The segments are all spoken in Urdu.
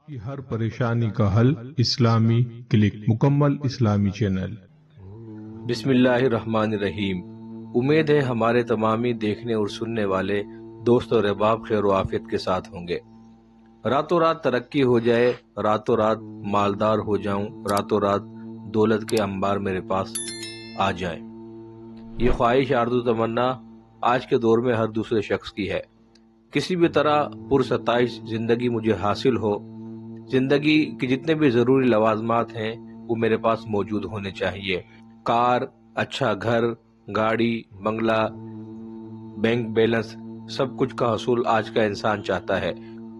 کی ہر پریشانی کا حل اسلامی کلک، مکمل اسلامی چینل۔ بسم اللہ الرحمن الرحیم۔ امید ہے ہمارے تمامی دیکھنے اور سننے والے دوست اور احباب خیر و عافیت کے ساتھ ہوں گے۔ راتوں رات ترقی ہو جائے، راتوں رات مالدار ہو جاؤں، راتوں رات دولت کے انبار میرے پاس آ جائیں، یہ خواہش آرزو تمنا آج کے دور میں ہر دوسرے شخص کی ہے۔ کسی بھی طرح پرستائش زندگی مجھے حاصل ہو، زندگی کے جتنے بھی ضروری لوازمات ہیں وہ میرے پاس موجود ہونے چاہیے۔ کار، اچھا گھر، گاڑی، بنگلہ، بینک بیلنس، سب کچھ کا حصول آج کا انسان چاہتا ہے،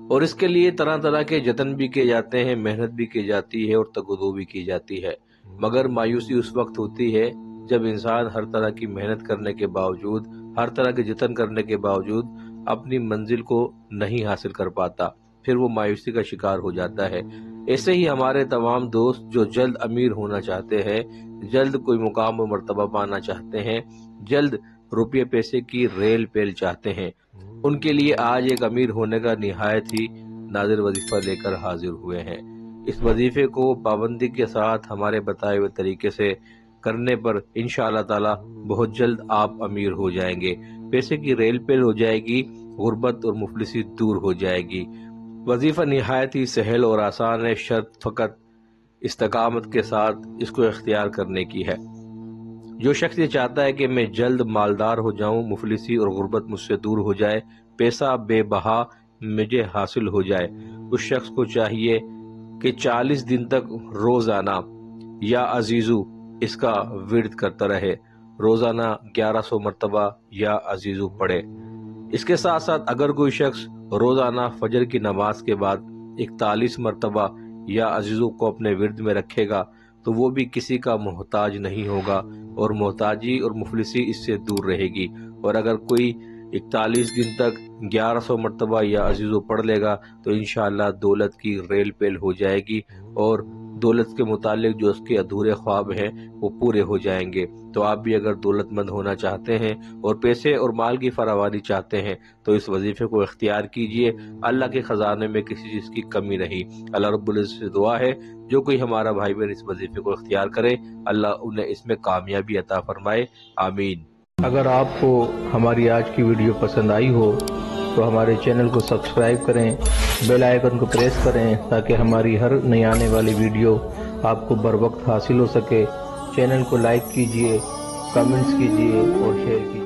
اور اس کے لیے طرح طرح کے جتن بھی کیے جاتے ہیں، محنت بھی کی جاتی ہے اور تگودو بھی کی جاتی ہے۔ مگر مایوسی اس وقت ہوتی ہے جب انسان ہر طرح کی محنت کرنے کے باوجود، ہر طرح کے جتن کرنے کے باوجود اپنی منزل کو نہیں حاصل کر پاتا، پھر وہ مایوسی کا شکار ہو جاتا ہے۔ ایسے ہی ہمارے تمام دوست جو جلد امیر ہونا چاہتے ہیں، جلد کوئی مقام و مرتبہ پانا چاہتے ہیں، جلد روپے پیسے کی ریل پیل چاہتے ہیں، ان کے لیے آج ایک امیر ہونے کا نہایت ہی نادر وظیفہ لے کر حاضر ہوئے ہیں۔ اس وظیفے کو پابندی کے ساتھ ہمارے بتائے ہوئے طریقے سے کرنے پر انشاءاللہ تعالی بہت جلد آپ امیر ہو جائیں گے، پیسے کی ریل پیل ہو جائے گی، غربت اور مفلسی دور ہو جائے گی۔ وظیفہ نہایت ہی سہل اور آسان ہے، شرط فقط استقامت کے ساتھ اس کو اختیار کرنے کی ہے۔ جو شخص یہ چاہتا ہے کہ میں جلد مالدار ہو جاؤں، مفلسی اور غربت مجھ سے دور ہو جائے، پیسہ بے بہا مجھے حاصل ہو جائے، اس شخص کو چاہیے کہ 40 دن تک روزانہ یا عزیزو اس کا ورد کرتا رہے، روزانہ 1100 مرتبہ یا عزیزو پڑھے۔ اس کے ساتھ ساتھ اگر کوئی شخص روزانہ فجر کی نماز کے بعد 41 مرتبہ یا عزیزو کو اپنے ورد میں رکھے گا تو وہ بھی کسی کا محتاج نہیں ہوگا، اور محتاجی اور مفلسی اس سے دور رہے گی۔ اور اگر کوئی 41 دن تک 1100 مرتبہ یا عزیزو پڑھ لے گا تو انشاءاللہ دولت کی ریل پیل ہو جائے گی، اور دولت کے متعلق جو اس کے ادھورے خواب ہیں وہ پورے ہو جائیں گے۔ تو آپ بھی اگر دولت مند ہونا چاہتے ہیں اور پیسے اور مال کی فراوانی چاہتے ہیں تو اس وظیفے کو اختیار کیجئے، اللہ کے خزانے میں کسی چیز کی کمی نہیں۔ اللہ رب العزت سے دعا ہے جو کوئی ہمارا بھائی بہن اس وظیفے کو اختیار کرے، اللہ انہیں اس میں کامیابی عطا فرمائے، آمین۔ اگر آپ کو ہماری آج کی ویڈیو پسند آئی ہو تو ہمارے چینل کو سبسکرائب کریں، بیل آئیکن کو پریس کریں تاکہ ہماری ہر نئی آنے والی ویڈیو آپ کو بر وقت حاصل ہو سکے۔ چینل کو لائک کیجئے، کمنٹس کیجئے اور شیئر کیجئے۔